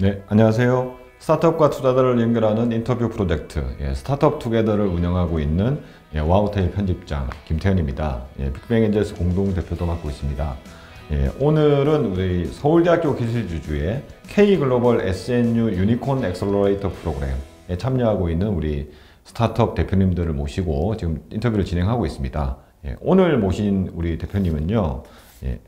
네, 안녕하세요. 스타트업과 투자자를 연결하는 인터뷰 프로젝트 스타트업 투게더를 운영하고 있는 와우테일 편집장 김태현입니다. 빅뱅엔젤스 공동대표도 맡고 있습니다. 오늘은 우리 서울대학교 기술주주의 K글로벌 SNU 유니콘 엑셀러레이터 프로그램에 참여하고 있는 우리 스타트업 대표님들을 모시고 지금 인터뷰를 진행하고 있습니다. 오늘 모신 우리 대표님은요,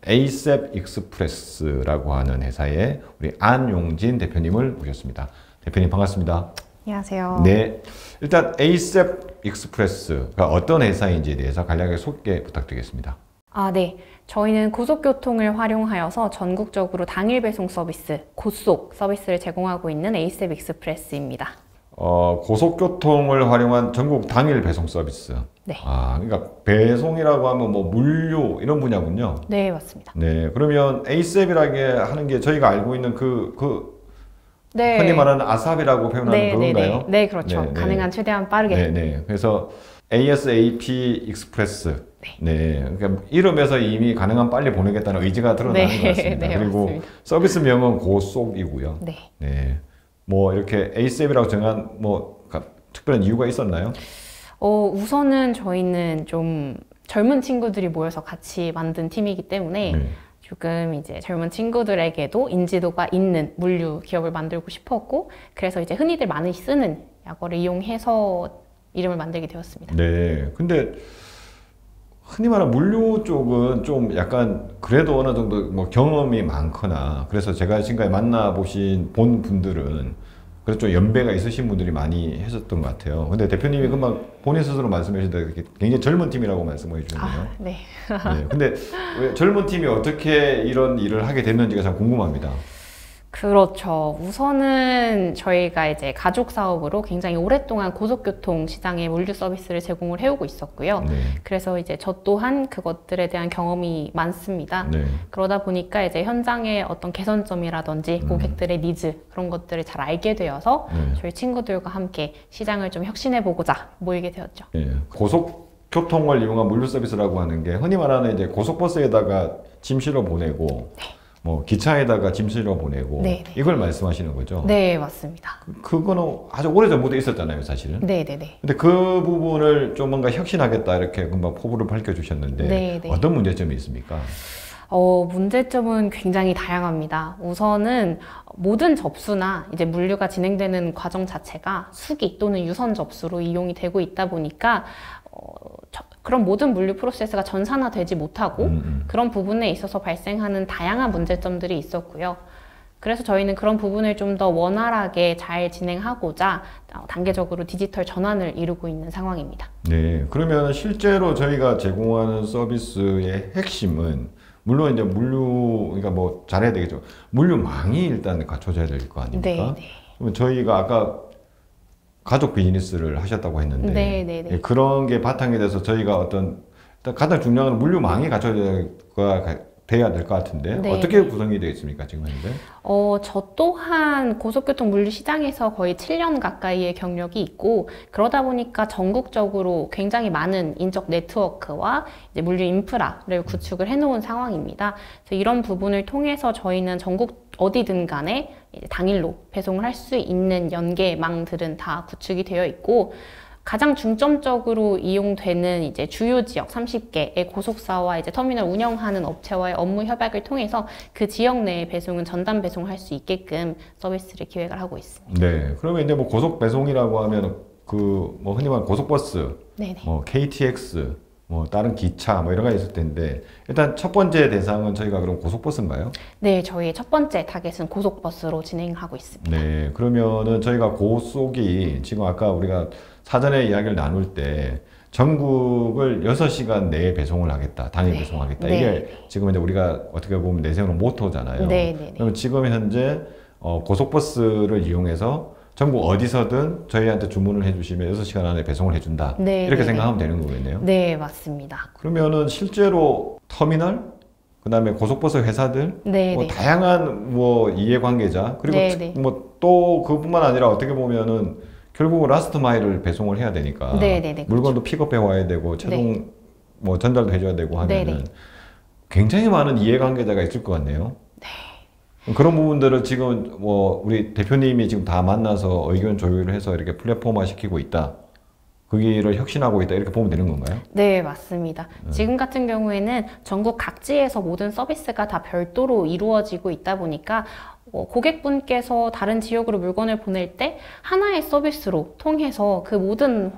에이셉 익스프레스라고 하는 회사의 우리 안용진 대표님을 모셨습니다. 대표님 반갑습니다. 안녕하세요. 네, 일단 에이셉 익스프레스가 어떤 회사인지에 대해서 간략하게 소개 부탁드리겠습니다. 네. 저희는 고속교통을 활용하여서 전국적으로 당일 배송 서비스, 고속 서비스를 제공하고 있는 에이셉 익스프레스입니다. 고속교통을 활용한 전국 당일 배송 서비스. 네. 그러니까 배송이라고 하면 뭐 물류 이런 분야군요. 네, 맞습니다. 네, 그러면 에이셉이라게 하는 게 저희가 알고 있는 네. 흔히 말하는 아삽이라고 표현하는 그건가요? 네, 그렇죠. 가능한 최대한 빠르게. 네. 그래서 ASAP 익스프레스. 네. 그러니까 이름에서 이미 가능한 빨리 보내겠다는 의지가 드러나는 것 같습니다. 그리고 맞습니다. 서비스명은 고속이고요. 네. 뭐 이렇게 에이셉이라고 정한 특별한 이유가 있었나요? 우선은 저희는 좀 젊은 친구들이 모여서 같이 만든 팀이기 때문에 조금 이제 젊은 친구들에게도 인지도가 있는 물류 기업을 만들고 싶었고, 그래서 이제 흔히들 많이 쓰는 약어를 이용해서 이름을 만들게 되었습니다. 네. 근데 흔히 말하는 물류 쪽은 좀 약간 그래도 어느 정도 뭐 경험이 많거나, 그래서 제가 지금까지 만나보신 본 분들은 그래서 좀 연배가 있으신 분들이 많이 하셨던 것 같아요. 근데 대표님이 금방 본인 스스로 말씀해 주신다 굉장히 젊은 팀이라고 말씀해 주셨네요. 네. 네. 근데 왜 젊은 팀이 어떻게 이런 일을 하게 됐는지가 참 궁금합니다. 그렇죠. 우선은 저희가 이제 가족 사업으로 굉장히 오랫동안 고속교통 시장에 물류 서비스를 제공을 해오고 있었고요. 그래서 이제 저 또한 그것들에 대한 경험이 많습니다. 그러다 보니까 이제 현장의 어떤 개선점이라든지 고객들의 니즈, 그런 것들을 잘 알게 되어서 저희 친구들과 함께 시장을 좀 혁신해보고자 모이게 되었죠. 고속교통을 이용한 물류 서비스라고 하는 게 흔히 말하는 이제 고속버스에다가 짐 실어 보내고 뭐 기차에다가 짐 실어 보내고 이걸 말씀하시는 거죠? 네, 맞습니다. 그거는 아주 오래전부터 있었잖아요, 사실은. 네네네. 근데 그 부분을 좀 뭔가 혁신하겠다 이렇게 금방 포부를 밝혀주셨는데 어떤 문제점이 있습니까? 문제점은 굉장히 다양합니다. 우선은 모든 접수나 이제 물류가 진행되는 과정 자체가 수기 또는 유선 접수로 이용이 되고 있다 보니까 그런 모든 물류 프로세스가 전산화되지 못하고 그런 부분에 있어서 발생하는 다양한 문제점들이 있었고요. 그래서 저희는 그런 부분을 좀 더 원활하게 잘 진행하고자 단계적으로 디지털 전환을 이루고 있는 상황입니다. 네, 그러면 실제로 저희가 제공하는 서비스의 핵심은 물론 이제 그러니까 뭐 잘해야 되겠죠. 물류망이 일단 갖춰져야 될 거 아닙니까? 그러면 저희가 아까 가족 비즈니스를 하셨다고 했는데 그런 게 바탕이 돼서 저희가 가장 중요한 건 물류망이 돼야 될 것 같은데 어떻게 구성이 되어 있습니까 지금 현재? 저 또한 고속교통 물류 시장에서 거의 7년 가까이의 경력이 있고, 그러다 보니까 전국적으로 굉장히 많은 인적 네트워크와 이제 물류 인프라를 구축을 해놓은 상황입니다. 그래서 이런 부분을 통해서 저희는 전국 어디든 간에 이제 당일로 배송을 할 수 있는 연계망들은 다 구축이 되어 있고, 가장 중점적으로 이용되는 이제 주요 지역 30개의 고속사와 이제 터미널 운영하는 업체와의 업무 협약을 통해서 그 지역 내에 배송은 전담 배송을 할 수 있게끔 서비스를 기획을 하고 있습니다. 네, 그러면 이제 뭐 고속 배송이라고 하면 뭐 흔히 말하는 고속버스, 뭐 KTX, 뭐 다른 기차 뭐 여러 가지 있을 텐데, 일단 첫 번째 대상은 저희가 그럼 고속버스인가요? 네, 저희의 첫 번째 타겟은 고속버스로 진행하고 있습니다. 네, 그러면은 저희가 고속이 지금 아까 우리가 사전에 이야기를 나눌 때 전국을 6시간 내에 배송을 하겠다, 당일 배송하겠다. 이게 지금 이제 우리가 어떻게 보면 내세우는 모토잖아요. 그러면 지금 현재 고속버스를 이용해서 전국 어디서든 저희한테 주문을 해주시면 6시간 안에 배송을 해준다. 이렇게 생각하면 되는 거겠네요. 네, 맞습니다. 그러면은 실제로 터미널, 그 다음에 고속버스 회사들, 뭐 다양한 뭐 이해관계자, 그리고 뭐 또 그뿐만 아니라 어떻게 보면은 결국 라스트 마일을 배송을 해야 되니까 물건도 픽업해 와야 되고 최종 뭐 전달도 해줘야 되고 하면은 굉장히 많은 이해관계자가 있을 것 같네요. 그런 부분들을 지금 뭐 우리 대표님이 지금 다 만나서 의견 조율을 해서 이렇게 플랫폼화 시키고 있다. 그 길을 혁신하고 있다. 이렇게 보면 되는 건가요? 네, 맞습니다. 지금 같은 경우에는 전국 각지에서 모든 서비스가 다 별도로 이루어지고 있다 보니까 고객분께서 다른 지역으로 물건을 보낼 때 하나의 서비스로 통해서 그 모든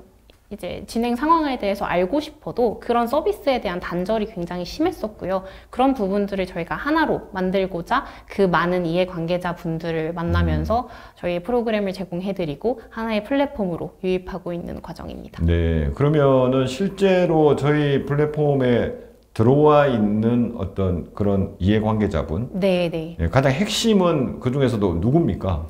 이제 진행 상황에 대해서 알고 싶어도 그런 서비스에 대한 단절이 굉장히 심했었고요. 그런 부분들을 저희가 하나로 만들고자 그 많은 이해관계자분들을 만나면서 저희의 프로그램을 제공해드리고 하나의 플랫폼으로 유입하고 있는 과정입니다. 네, 그러면은 실제로 저희 플랫폼에 들어와 있는 어떤 그런 이해관계자분, 네. 가장 핵심은 그 중에서도 누굽니까?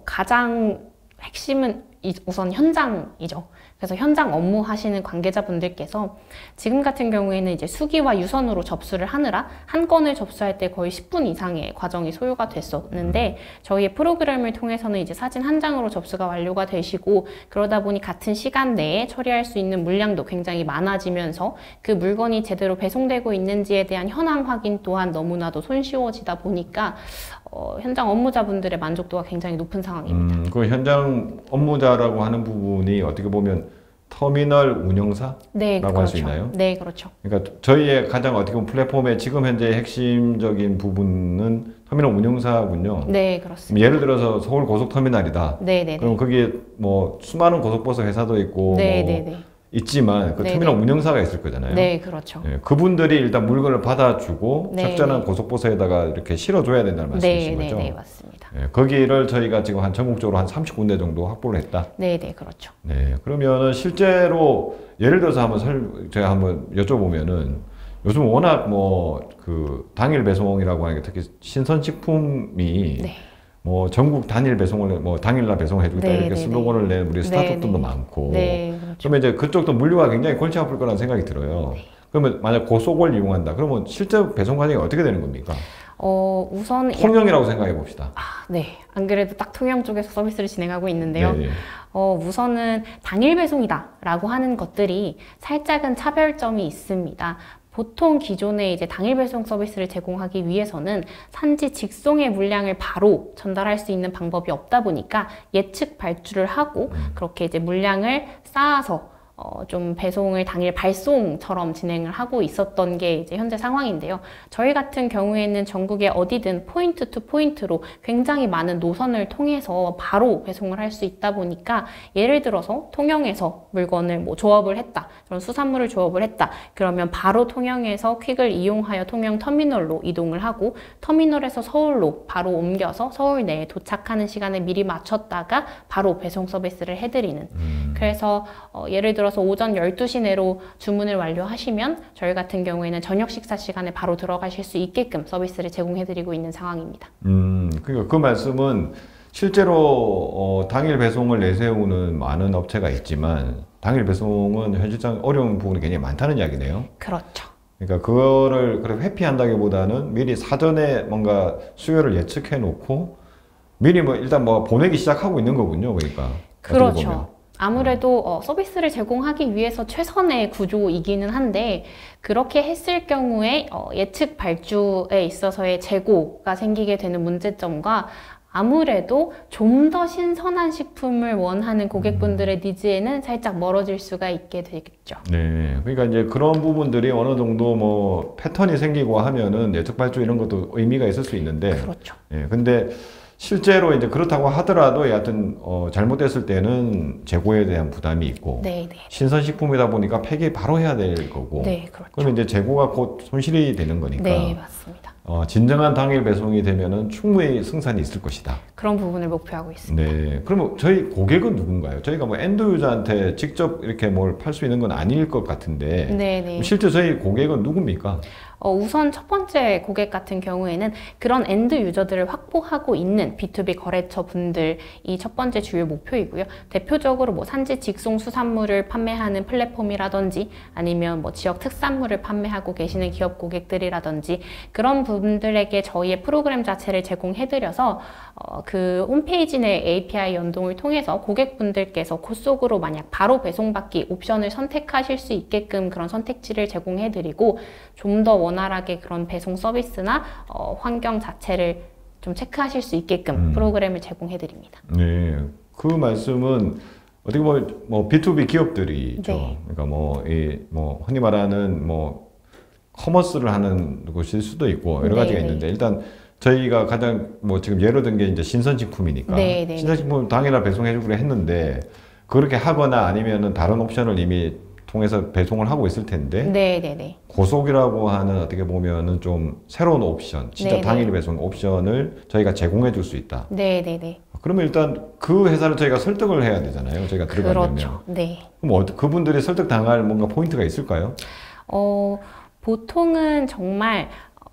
가장 핵심은 우선 현장이죠. 그래서 현장 업무 하시는 관계자분들께서 지금 같은 경우에는 이제 수기와 유선으로 접수를 하느라 한 건을 접수할 때 거의 10분 이상의 과정이 소요가 됐었는데 저희의 프로그램을 통해서는 이제 사진 한 장으로 접수가 완료가 되시고 그러다 보니 같은 시간 내에 처리할 수 있는 물량도 굉장히 많아지면서 그 물건이 제대로 배송되고 있는지에 대한 현황 확인 또한 너무나도 손쉬워지다 보니까 현장 업무자분들의 만족도가 굉장히 높은 상황입니다. 그 현장 업무자라고 하는 부분이 어떻게 보면 터미널 운영사라고 네, 할 수 있나요? 네, 그렇죠. 그러니까 저희의 가장 어떻게 보면 플랫폼의 지금 현재 핵심적인 부분은 터미널 운영사군요. 네, 그렇습니다. 예를 들어서 서울 고속터미널이다. 네. 그럼 거기에 뭐 수많은 고속버스 회사도 있고 네. 있지만 그 터미널 운영사가 있을 거잖아요. 네, 그렇죠. 그분들이 일단 물건을 받아주고 네, 적절한 고속버스에다가 이렇게 실어줘야 된다는 말씀이신 거죠? 네, 맞습니다. 거기를 저희가 지금 한 전국적으로 한 30군데 정도 확보를 했다. 네, 그렇죠. 네, 그러면은 실제로 예를 들어서 제가 한번 여쭤보면은 요즘 워낙 뭐 그 당일 배송이라고 하는 게 특히 신선식품이 네. 뭐 전국 단일 배송을 뭐 당일날 배송해주겠다 이렇게 슬로건을 낸 우리 스타트업들도 네. 많고 그렇죠. 그러면 이제 그쪽도 물류가 굉장히 골치 아플 거라는 생각이 들어요. 그러면 만약 고속을 이용한다 그러면 실제 배송 과정이 어떻게 되는 겁니까? 우선 통영이라고 생각해 봅시다. 네, 안 그래도 딱 통영 쪽에서 서비스를 진행하고 있는데요. 네. 우선은 당일 배송이다라고 하는 것들이 살짝은 차별점이 있습니다. 보통 기존에 이제 당일 배송 서비스를 제공하기 위해서는 산지 직송의 물량을 바로 전달할 수 있는 방법이 없다 보니까 예측 발주를 하고 그렇게 이제 물량을 쌓아서 좀 배송을 당일 발송처럼 진행을 하고 있었던 게 이제 현재 상황인데요. 저희 같은 경우에는 전국에 어디든 포인트 투 포인트로 굉장히 많은 노선을 통해서 바로 배송을 할 수 있다 보니까 예를 들어서 통영에서 물건을 뭐 조업을 했다. 그런 수산물을 조업을 했다. 그러면 바로 통영에서 퀵을 이용하여 통영 터미널로 이동을 하고 터미널에서 서울로 바로 옮겨서 서울 내에 도착하는 시간에 미리 맞췄다가 바로 배송 서비스를 해드리는. 그래서 예를 들어서 오전 12시 내로 주문을 완료하시면 저희 같은 경우에는 저녁 식사 시간에 바로 들어가실 수 있게끔 서비스를 제공해드리고 있는 상황입니다. 그러니까 그 말씀은 실제로 당일 배송을 내세우는 많은 업체가 있지만 당일 배송은 현실상 어려운 부분이 굉장히 많다는 이야기네요. 그렇죠. 그러니까 그거를 그렇게 회피한다기보다는 미리 사전에 뭔가 수요를 예측해 놓고 미리 뭐 일단 뭐 보내기 시작하고 있는 거군요. 그러니까. 그렇죠. 아무래도 서비스를 제공하기 위해서 최선의 구조이기는 한데 그렇게 했을 경우에 예측 발주에 있어서의 재고가 생기게 되는 문제점과 아무래도 좀 더 신선한 식품을 원하는 고객분들의 니즈에는 살짝 멀어질 수가 있게 되겠죠. 네, 그러니까 이제 그런 부분들이 어느 정도 뭐 패턴이 생기고 하면은 예측 발주 이런 것도 의미가 있을 수 있는데, 그렇죠. 예, 근데 실제로 이제 그렇다고 하더라도 여하튼 잘못됐을 때는 재고에 대한 부담이 있고 신선식품이다 보니까 폐기 바로 해야 될 거고 그렇죠. 그러면 이제 재고가 곧 손실이 되는 거니까 네, 맞습니다. 진정한 당일 배송이 되면은 충분히 승산이 있을 것이다. 그런 부분을 목표하고 있습니다. 네, 그러면 저희 고객은 누군가요? 저희가 뭐 엔드 유저한테 직접 이렇게 뭘 팔 수 있는 건 아닐 것 같은데 실제 저희 고객은 누굽니까? 우선 첫 번째 고객 같은 경우에는 그런 엔드 유저들을 확보하고 있는 B2B 거래처 분들이 첫 번째 주요 목표이고요. 대표적으로 뭐 산지 직송 수산물을 판매하는 플랫폼이라든지 아니면 뭐 지역 특산물을 판매하고 계시는 기업 고객들이라든지 그런 분들에게 저희의 프로그램 자체를 제공해드려서 그 홈페이지 내 API 연동을 통해서 고객분들께서 곧 속으로 만약 바로 배송받기 옵션을 선택하실 수 있게끔 그런 선택지를 제공해드리고 좀 더 원활하게 그런 배송 서비스나 환경 자체를 좀 체크하실 수 있게끔 프로그램을 제공해 드립니다. 네, 그 말씀은 어떻게 보면 뭐 B2B 기업들이죠. 네. 그러니까 뭐 흔히 말하는 뭐 커머스를 하는 곳일 수도 있고 여러 가지가 네, 네. 있는데 일단 저희가 가장 뭐 지금 예로 든 게 이제 신선식품이니까 네, 네. 신선식품 당일날 배송해주기로 했는데 그렇게 하거나 아니면은 다른 옵션을 이미 통해서 배송을 하고 있을 텐데 네네네. 고속이라고 하는 어떻게 보면은 좀 새로운 옵션, 진짜 네네. 당일 배송 옵션을 저희가 제공해 줄 수 있다. 네네네. 그러면 일단 그 회사를 저희가 설득을 해야 되잖아요. 저희가 들어가려면. 그렇죠. 네. 그럼 그분들이 설득 당할 뭔가 포인트가 있을까요? 보통은 정말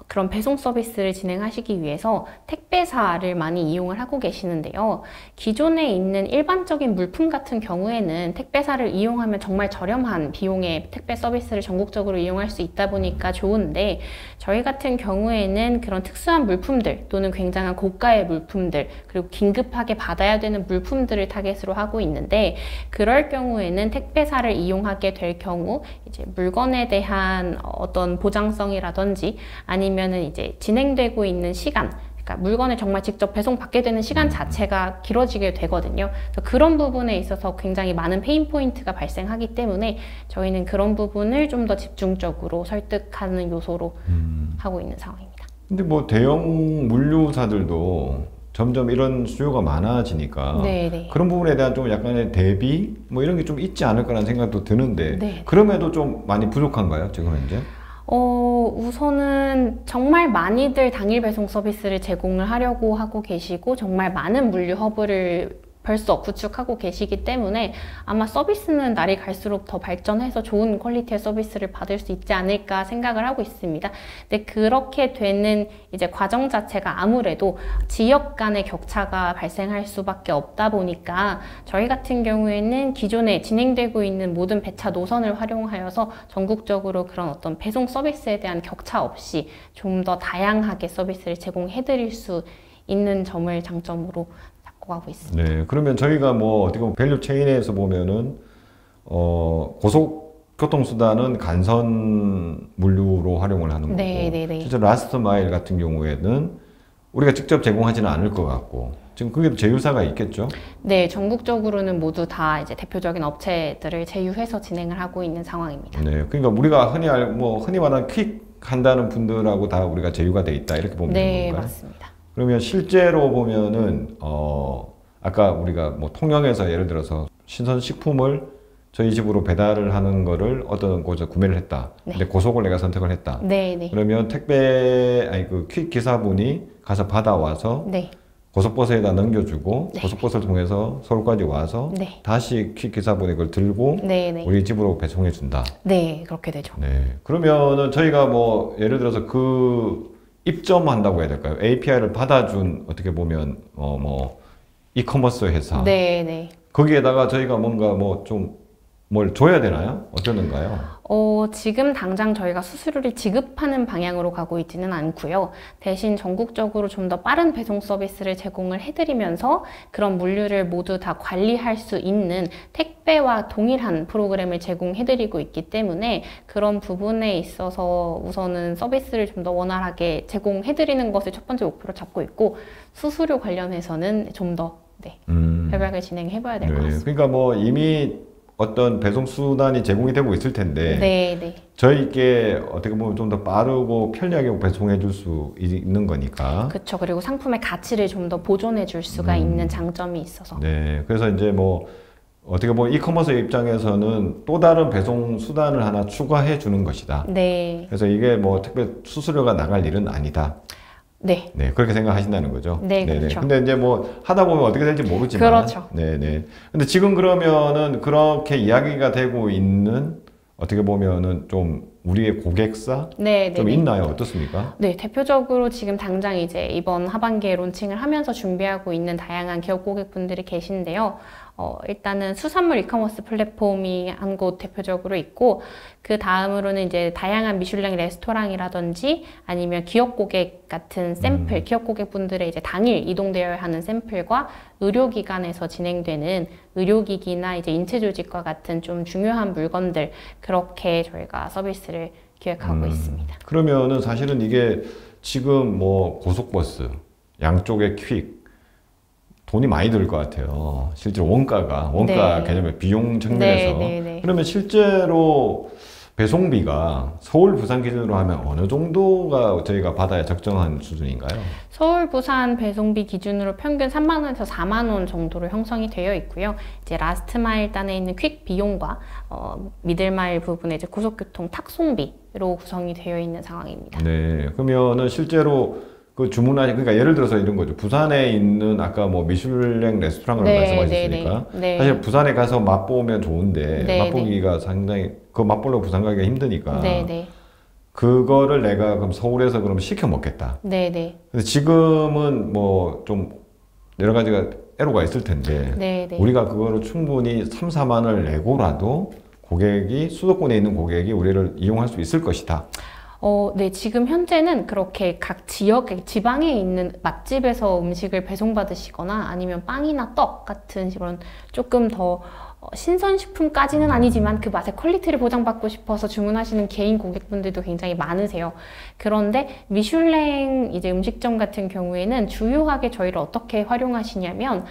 그런 배송 서비스를 진행하시기 위해서 택배사를 많이 이용을 하고 계시는데요. 기존에 있는 일반적인 물품 같은 경우에는 택배사를 이용하면 정말 저렴한 비용의 택배 서비스를 전국적으로 이용할 수 있다 보니까 좋은데 저희 같은 경우에는 그런 특수한 물품들 또는 굉장한 고가의 물품들 그리고 긴급하게 받아야 되는 물품들을 타겟으로 하고 있는데 그럴 경우에는 택배사를 이용하게 될 경우 이제 물건에 대한 어떤 보장성이라든지 아니면은 이제 진행되고 있는 시간, 그러니까 물건을 정말 직접 배송받게 되는 시간 자체가 길어지게 되거든요. 그래서 그런 부분에 있어서 굉장히 많은 페인 포인트가 발생하기 때문에 저희는 그런 부분을 좀 더 집중적으로 설득하는 요소로 하고 있는 상황입니다. 근데 뭐 대형 물류사들도 점점 이런 수요가 많아지니까 네네. 그런 부분에 대한 좀 약간의 대비 뭐 이런 게 좀 있지 않을까라는 생각도 드는데 네. 그럼에도 좀 많이 부족한가요? 지금 현재? 우선은 정말 많이들 당일 배송 서비스를 제공을 하려고 하고 계시고 정말 많은 물류 허브를 벌써 구축하고 계시기 때문에 아마 서비스는 날이 갈수록 더 발전해서 좋은 퀄리티의 서비스를 받을 수 있지 않을까 생각을 하고 있습니다. 근데 그렇게 되는 이제 과정 자체가 아무래도 지역 간의 격차가 발생할 수밖에 없다 보니까 저희 같은 경우에는 기존에 진행되고 있는 모든 배차 노선을 활용하여서 전국적으로 그런 어떤 배송 서비스에 대한 격차 없이 좀 더 다양하게 서비스를 제공해 드릴 수 있는 점을 장점으로 하고 있습니다. 네, 그러면 저희가 뭐 어떻게 보면 밸류 체인에서 보면은 고속교통수단은 간선 물류로 활용을 하는 거고, 네네네. 실제 라스트 마일 같은 경우에는 우리가 직접 제공하지는 않을 것 같고, 지금 그게 제휴사가 있겠죠? 네, 전국적으로는 모두 다 이제 대표적인 업체들을 제휴해서 진행을 하고 있는 상황입니다. 네, 그러니까 우리가 흔히 말하는 퀵 한다는 분들하고 다 우리가 제휴가 돼 있다 이렇게 보면 되는 네, 건가요? 맞습니다. 그러면 실제로 보면은 아까 우리가 뭐 통영에서 예를 들어서 신선식품을 저희 집으로 배달을 하는 거를 어떤 곳에서 구매를 했다. 네. 근데 고속을 내가 선택을 했다. 네, 네. 그러면 그 퀵 기사분이 가서 받아와서 네. 고속버스에다 넘겨주고 네. 고속버스를 통해서 서울까지 와서 네. 다시 퀵 기사분이 그걸 들고 네, 네. 우리 집으로 배송해 준다. 네, 그렇게 되죠. 네. 그러면은 저희가 뭐 예를 들어서 그 입점한다고 해야 될까요? API를 받아준 어떻게 보면 뭐 이커머스 회사 네, 네. 거기에다가 저희가 뭔가 뭐 좀 뭘 줘야 되나요? 어쩌는가요? 지금 당장 저희가 수수료를 지급하는 방향으로 가고 있지는 않고요. 대신 전국적으로 좀 더 빠른 배송 서비스를 제공을 해드리면서 그런 물류를 모두 다 관리할 수 있는 택배와 동일한 프로그램을 제공해드리고 있기 때문에 그런 부분에 있어서 우선은 서비스를 좀 더 원활하게 제공해드리는 것을 첫 번째 목표로 잡고 있고 수수료 관련해서는 좀 더 협약을 진행해봐야 될 것 같습니다. 그러니까 뭐 이미 어떤 배송 수단이 제공이 되고 있을 텐데 네, 네. 저희께 어떻게 보면 좀 더 빠르고 편리하게 배송해 줄 수 있는 거니까. 그렇죠. 그리고 상품의 가치를 좀 더 보존해 줄 수가 있는 장점이 있어서. 네. 그래서 이제 뭐 어떻게 보면 이커머스 입장에서는 또 다른 배송 수단을 하나 추가해 주는 것이다. 네. 그래서 이게 뭐 특별 수수료가 나갈 일은 아니다. 네. 네, 그렇게 생각하신다는 거죠. 네, 그렇죠. 근데 이제 뭐 하다 보면 어떻게 될지 모르지만. 그렇죠. 네네. 근데 지금 그러면은 그렇게 이야기가 되고 있는 어떻게 보면은 좀 우리의 고객사 네, 좀 네, 네. 있나요? 어떻습니까? 네, 대표적으로 지금 당장 이제 이번 하반기에 론칭을 하면서 준비하고 있는 다양한 기업 고객분들이 계신데요. 일단은 수산물 이커머스 플랫폼이 한 곳 대표적으로 있고, 그 다음으로는 이제 다양한 미슐랭 레스토랑이라든지 아니면 기업 고객 같은 샘플, 기업 고객분들의 이제 당일 이동되어야 하는 샘플과 의료기관에서 진행되는 의료기기나 이제 인체조직과 같은 좀 중요한 물건들, 그렇게 저희가 서비스를 기획하고 있습니다. 그러면은 사실은 이게 지금 뭐 고속버스, 양쪽에 퀵 돈이 많이 들 것 같아요. 실제로 원가 네. 개념의 비용 측면에서. 네. 그러면 실제로 배송비가 서울, 부산 기준으로 하면 어느 정도가 저희가 받아야 적정한 수준인가요? 서울, 부산 배송비 기준으로 평균 3만 원에서 4만 원 정도로 형성이 되어 있고요. 이제 라스트 마일 단에 있는 퀵 비용과 미들 마일 부분에 이제 고속교통 탁송비로 구성이 되어 있는 상황입니다. 네, 그러면은 실제로 그 그러니까 예를 들어서 이런 거죠. 부산에 있는 아까 뭐 미슐랭 레스토랑을 말씀하셨으니까 네. 사실 부산에 가서 맛보면 좋은데 네, 맛보기가 상당히 그 맛보려고 부산 가기가 힘드니까 네. 그거를 내가 그럼 서울에서 그럼 시켜 먹겠다. 네. 근데 지금은 뭐 좀 여러 가지가 애로가 있을 텐데 네. 우리가 그거를 충분히 3, 4만 원을 내고라도 고객이 수도권에 있는 고객이 우리를 이용할 수 있을 것이다. 네, 지금 현재는 그렇게 각 지역에, 지방에 있는 맛집에서 음식을 배송받으시거나 아니면 빵이나 떡 같은 그런 조금 더 신선식품까지는 아니지만 그 맛의 퀄리티를 보장받고 싶어서 주문하시는 개인 고객분들도 굉장히 많으세요. 그런데 미슐랭 이제 음식점 같은 경우에는 주요하게 저희를 어떻게 활용하시냐면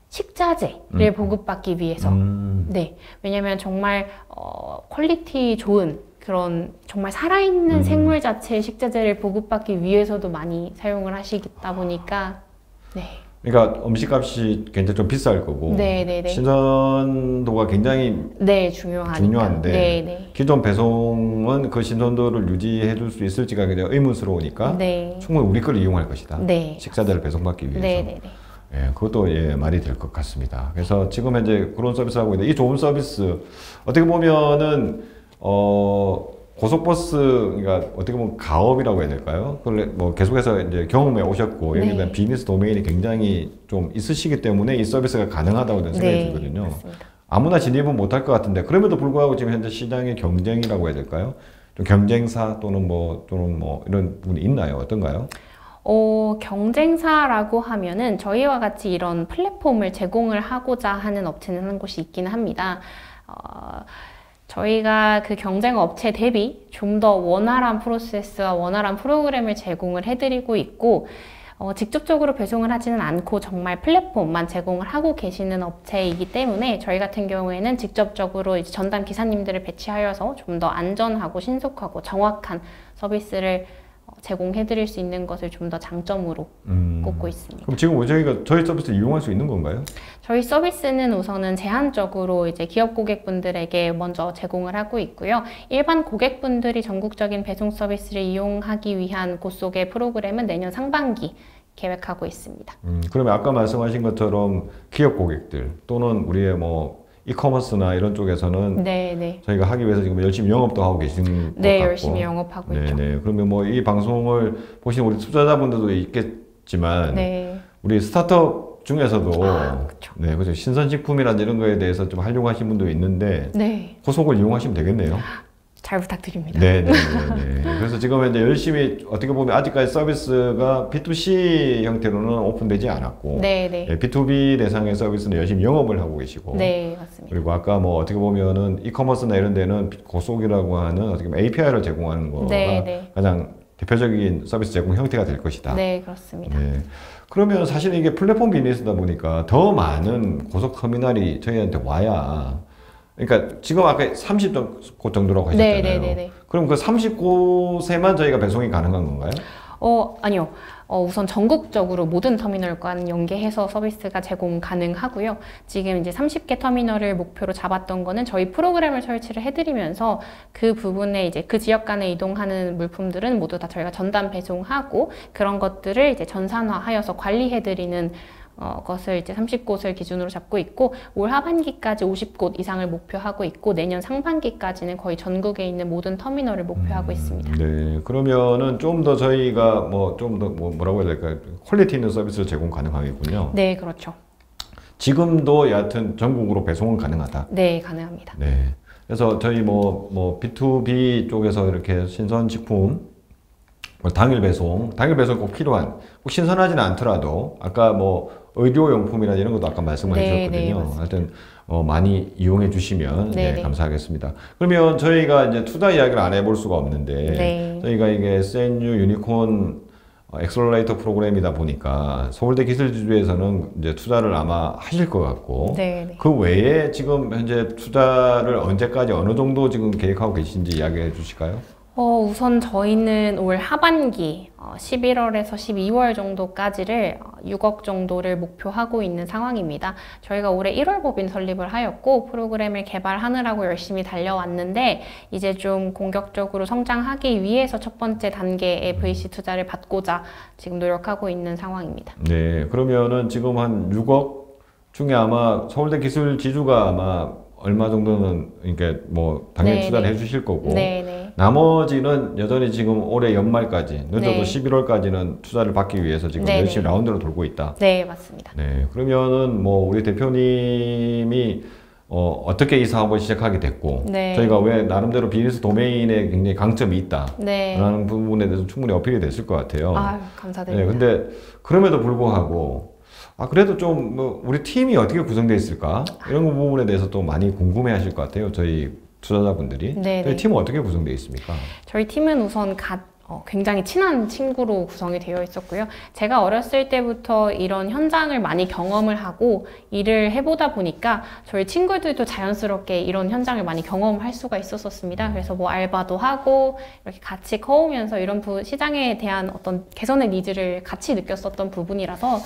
식자재를 보급받기 위해서. 네, 왜냐면 정말 퀄리티 좋은 그런 정말 살아있는 생물 자체의 식자재를 보급받기 위해서도 많이 사용을 하시다 보니까 네. 그러니까 음식값이 굉장히 좀 비쌀 거고 네. 신선도가 굉장히 네, 중요한데 중요한데 기존 배송은 그 신선도를 유지해 줄 수 있을지가 굉장히 의문스러우니까 네. 충분히 우리 걸 이용할 것이다. 네. 식자재를 배송받기 위해서. 네. 예, 그것도 말이 될 것 같습니다. 그래서 지금 현재 그런 서비스를 하고 있는데 이 좋은 서비스 어떻게 보면은 고속버스, 그러니까 어떻게 보면 가업이라고 해야 될까요? 그걸 뭐 계속해서 이제 경험해 오셨고, 여기에 대한 비즈니스 도메인이 굉장히 좀 있으시기 때문에 이 서비스가 가능하다고 저는 생각이 들거든요. 맞습니다. 아무나 진입은 못할 것 같은데, 그럼에도 불구하고 지금 현재 시장의 경쟁이라고 해야 될까요? 좀 경쟁사 또는 뭐 이런 부분이 있나요? 어떤가요? 경쟁사라고 하면은 저희와 같이 이런 플랫폼을 제공을 하고자 하는 업체는 한 곳이 있기는 합니다. 저희가 그 경쟁 업체 대비 좀 더 원활한 프로세스와 원활한 프로그램을 제공을 해드리고 있고 직접적으로 배송을 하지는 않고 정말 플랫폼만 제공을 하고 계시는 업체이기 때문에 저희 같은 경우에는 직접적으로 이제 전담 기사님들을 배치하여서 좀 더 안전하고 신속하고 정확한 서비스를 제공해드릴 수 있는 것을 좀 더 장점으로 꼽고 있습니다. 그럼 지금 저희가 저희 서비스를 이용할 수 있는 건가요? 저희 서비스는 우선은 제한적으로 이제 기업 고객분들에게 먼저 제공을 하고 있고요. 일반 고객분들이 전국적인 배송 서비스를 이용하기 위한 곳속의 프로그램은 내년 상반기 계획하고 있습니다. 그러면 아까 말씀하신 것처럼 기업 고객들 또는 우리의 뭐 이커머스나 이런 쪽에서는 저희가 하기 위해서 지금 열심히 영업도 하고 계신 것 같고 열심히 영업하고 있죠. 그러면 뭐 이 방송을 보시는 우리 투자자분들도 있겠지만 우리 스타트업 중에서도 그렇죠. 신선식품이라든지 이런 거에 대해서 좀 하려고 하신 분도 있는데 고속을 이용하시면 되겠네요. 잘 부탁드립니다. 그래서 지금 현재 열심히 어떻게 보면 아직까지 서비스가 B2C 형태로는 오픈되지 않았고 B2B 대상의 서비스는 열심히 영업을 하고 계시고 맞습니다. 그리고 아까 뭐 어떻게 보면은 이커머스나 이런 데는 고속이라고 하는 어떻게 보면 API를 제공하는 거가 가장 대표적인 서비스 제공 형태가 될 것이다. 그렇습니다. 그러면 사실 이게 플랫폼 비즈니스다 보니까 더 많은 고속 터미널이 저희한테 와야 그러니까 지금 아까 30곳 정도라고 하셨잖아요. 그럼 그 30곳에만 저희가 배송이 가능한 건가요? 아니요. 우선 전국적으로 모든 터미널과 연계해서 서비스가 제공 가능하고요. 지금 이제 30개 터미널을 목표로 잡았던 거는 저희 프로그램을 설치를 해드리면서 그 부분에 이제 그 지역 간에 이동하는 물품들은 모두 다 저희가 전담 배송하고 그런 것들을 이제 전산화하여서 관리해드리는 것을 이제 30곳을 기준으로 잡고 있고 올 하반기까지 50곳 이상을 목표하고 있고 내년 상반기까지는 거의 전국에 있는 모든 터미널을 목표하고 있습니다. 그러면은 좀 더 저희가 뭐 좀 더 뭐라고 해야 될까요? 퀄리티 있는 서비스를 제공 가능하겠군요. 그렇죠. 지금도 여하튼 전국으로 배송은 가능하다. 가능합니다. 그래서 저희 뭐 B2B 쪽에서 이렇게 신선식품 당일 배송 꼭 필요한, 꼭 신선하지는 않더라도, 아까 뭐, 의료용품이나 이런 것도 아까 말씀을 해주셨거든요. 하여튼, 많이 이용해 주시면, 감사하겠습니다. 그러면 저희가 이제 투자 이야기를 안 해볼 수가 없는데, 저희가 이게 센유 유니콘, 엑셀러레이터 프로그램이다 보니까 서울대 기술지주에서는 이제 투자를 아마 하실 것 같고 네. 그 외에 지금 현재 투자를 언제까지 어느 정도 지금 계획하고 계신지 이야기해 주실까요? 우선 저희는 올 하반기 11월에서 12월 정도까지를 6억 정도를 목표하고 있는 상황입니다. 저희가 올해 1월 법인 설립을 하였고 프로그램을 개발하느라고 열심히 달려왔는데 이제 좀 공격적으로 성장하기 위해서 첫 번째 단계의 VC 투자를 받고자 지금 노력하고 있는 상황입니다. 네, 그러면은 지금 한 6억 중에 아마 서울대 기술지주가 아마 얼마 정도는 그러니까 뭐 당연히 네, 투자를 네. 해주실 거고 네. 나머지는 여전히 지금 올해 연말까지 늦어도 네. 11월까지는 투자를 받기 위해서 지금 네, 열심히 네. 라운드를 돌고 있다. 네, 맞습니다. 네, 그러면은 뭐 우리 대표님이 어떻게 이 사업을 시작하게 됐고 네. 저희가 왜 나름대로 비즈니스 도메인에 굉장히 강점이 있다 네. 라는 부분에 대해서 충분히 어필이 됐을 것 같아요. 아유, 네, 감사드립니다. 근데 그럼에도 불구하고 그래도 좀 뭐 우리 팀이 어떻게 구성되어 있을까 이런 부분에 대해서 또 많이 궁금해하실 것 같아요. 저희 투자자분들이. 네, 저희 네. 팀은 어떻게 구성되어 있습니까? 저희 팀은 우선 굉장히 친한 친구로 구성이 되어 있었고요. 제가 어렸을 때부터 이런 현장을 많이 경험을 하고 일을 해보다 보니까 저희 친구들도 자연스럽게 이런 현장을 많이 경험할 수가 있었습니다. 그래서 뭐 알바도 하고 이렇게 같이 커오면서 이런 시장에 대한 어떤 개선의 니즈를 같이 느꼈었던 부분이라서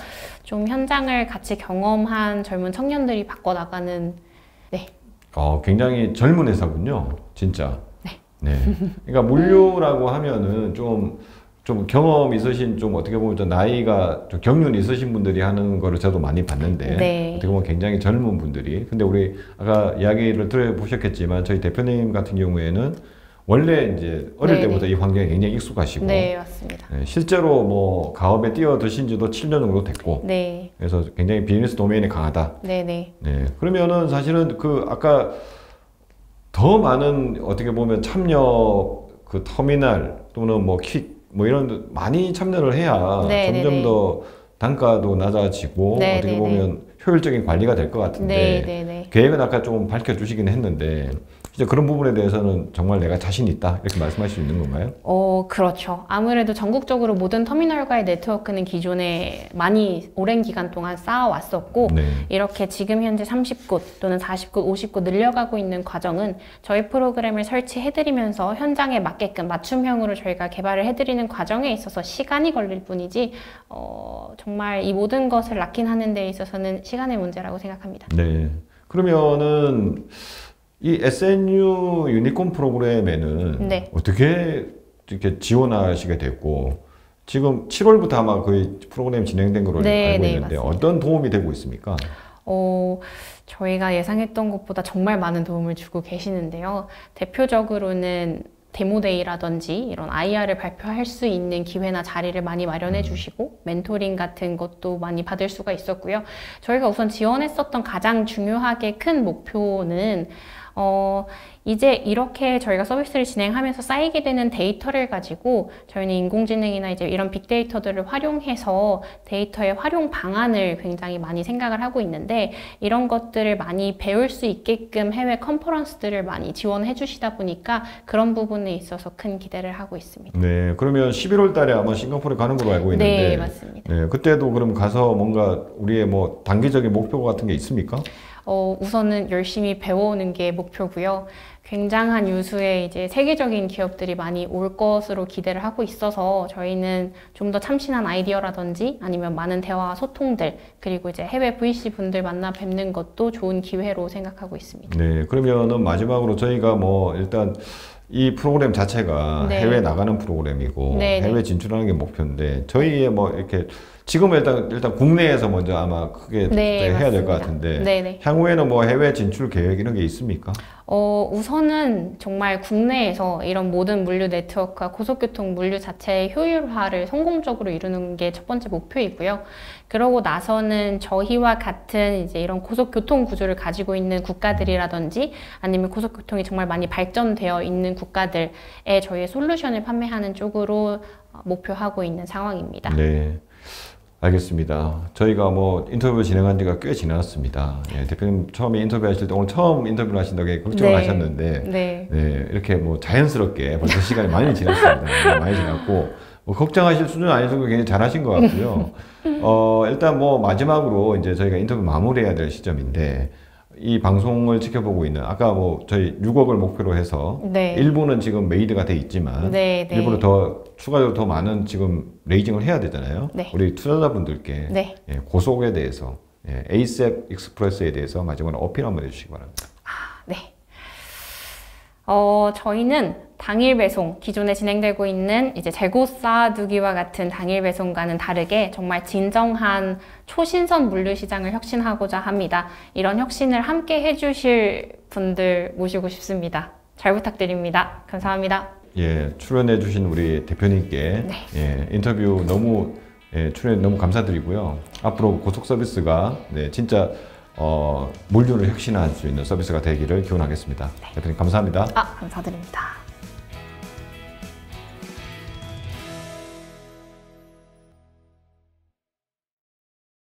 좀 현장을 같이 경험한 젊은 청년들이 바꿔나가는 굉장히 젊은 회사군요. 진짜. 네. 그러니까 물류라고 하면은 좀 경험 있으신 좀 어떻게 보면 좀 나이가 좀 경륜 있으신 분들이 하는 거를 저도 많이 봤는데 네. 어떻게 보면 굉장히 젊은 분들이 근데 우리 아까 이야기를 들어보셨겠지만 저희 대표님 같은 경우에는 원래 이제 어릴 네, 때부터 네. 이 환경에 굉장히 익숙하시고 네, 맞습니다. 네, 실제로 뭐 가업에 뛰어드신 지도 7년 정도 됐고 네. 그래서 굉장히 비즈니스 도메인에 강하다. 네. 네. 그러면은 사실은 아까 더 많은 어떻게 보면 참여 터미널 또는 뭐 퀵 뭐 이런 많이 참여를 해야 네, 점점 네. 더 단가도 낮아지고 네, 어떻게 네, 보면 효율적인 관리가 될 것 같은데 네. 계획은 아까 조금 밝혀주시긴 했는데 진짜 그런 부분에 대해서는 정말 내가 자신 있다 이렇게 말씀하실 수 있는 건가요? 그렇죠. 아무래도 전국적으로 모든 터미널과의 네트워크는 기존에 많이 오랜 기간 동안 쌓아왔었고 네. 이렇게 지금 현재 30곳 또는 40곳, 50곳 늘려가고 있는 과정은 저희 프로그램을 설치해드리면서 현장에 맞게끔 맞춤형으로 저희가 개발을 해드리는 과정에 있어서 시간이 걸릴 뿐이지 정말 이 모든 것을 락인하는 데 있어서는 시간의 문제라고 생각합니다. 네. 그러면은 이 SNU 유니콘 프로그램에는 네. 어떻게 이렇게 지원하시게 됐고 지금 7월부터 아마 거의 프로그램 진행된 걸로 네, 알고 네, 있는데 맞습니다. 어떤 도움이 되고 있습니까? 저희가 예상했던 것보다 정말 많은 도움을 주고 계시는데요. 대표적으로는 데모데이라든지 이런 IR을 발표할 수 있는 기회나 자리를 많이 마련해 주시고 멘토링 같은 것도 많이 받을 수가 있었고요. 저희가 우선 지원했었던 가장 중요하게 큰 목표는 이제 이렇게 저희가 서비스를 진행하면서 쌓이게 되는 데이터를 가지고 저희는 인공지능이나 이제 이런 빅데이터들을 활용해서 데이터의 활용 방안을 굉장히 많이 생각을 하고 있는데 이런 것들을 많이 배울 수 있게끔 해외 컨퍼런스들을 많이 지원해 주시다 보니까 그런 부분에 있어서 큰 기대를 하고 있습니다. 네, 그러면 11월 달에 아마 싱가포르에 가는 걸로 알고 있는데 네, 맞습니다. 네, 그때도 그럼 가서 뭔가 우리의 뭐 단기적인 목표 같은 게 있습니까? 우선은 열심히 배워오는 게 목표고요. 굉장한 유수의 이제 세계적인 기업들이 많이 올 것으로 기대를 하고 있어서 저희는 좀 더 참신한 아이디어라든지 아니면 많은 대화와 소통들 그리고 이제 해외 VC 분들 만나 뵙는 것도 좋은 기회로 생각하고 있습니다. 네, 그러면은 마지막으로 저희가 뭐 일단 이 프로그램 자체가 네. 해외 나가는 프로그램이고 네, 해외 진출하는 게 목표인데 저희의 뭐 이렇게 지금은 일단 국내에서 먼저 아마 크게 네, 해야 될 것 맞습니다. 같은데 네네. 향후에는 뭐 해외 진출 계획 이런 게 있습니까? 우선은 정말 국내에서 이런 모든 물류 네트워크와 고속교통 물류 자체의 효율화를 성공적으로 이루는 게 첫 번째 목표이고요. 그러고 나서는 저희와 같은 이제 이런 고속교통 구조를 가지고 있는 국가들이라든지 아니면 고속교통이 정말 많이 발전되어 있는 국가들에 저희의 솔루션을 판매하는 쪽으로 목표하고 있는 상황입니다. 네. 알겠습니다. 저희가 뭐 인터뷰 진행한 지가 꽤 지났습니다. 예, 대표님 처음에 인터뷰하실 때 오늘 처음 인터뷰를 하신다고 걱정을 네. 하셨는데 네. 네, 이렇게 뭐 자연스럽게 벌써 시간이 많이 지났습니다. 많이 지났고 뭐 걱정하실 수준 아니시고 굉장히 잘하신 것 같고요. 일단 뭐 마지막으로 이제 저희가 인터뷰 마무리해야 될 시점인데 이 방송을 지켜보고 있는 아까 뭐 저희 6억을 목표로 해서 네. 일부는 지금 메이드가 돼 있지만 네, 네. 일부러 더 추가적으로 더 많은 지금 레이징을 해야 되잖아요. 네. 우리 투자자분들께 네. 고속에 대해서 에이셉 익스프레스에 대해서 마지막으로 어필 한번 해주시기 바랍니다. 네. 저희는 당일 배송, 기존에 진행되고 있는 이제 재고 쌓아두기와 같은 당일 배송과는 다르게 정말 진정한 초신선 물류 시장을 혁신하고자 합니다. 이런 혁신을 함께 해주실 분들 모시고 싶습니다. 잘 부탁드립니다. 감사합니다. 예, 출연해주신 우리 대표님께 네. 인터뷰 너무 출연 너무 감사드리고요. 앞으로 고속 서비스가 진짜 물류를 혁신할 수 있는 서비스가 되기를 기원하겠습니다. 대표님 감사합니다. 감사드립니다.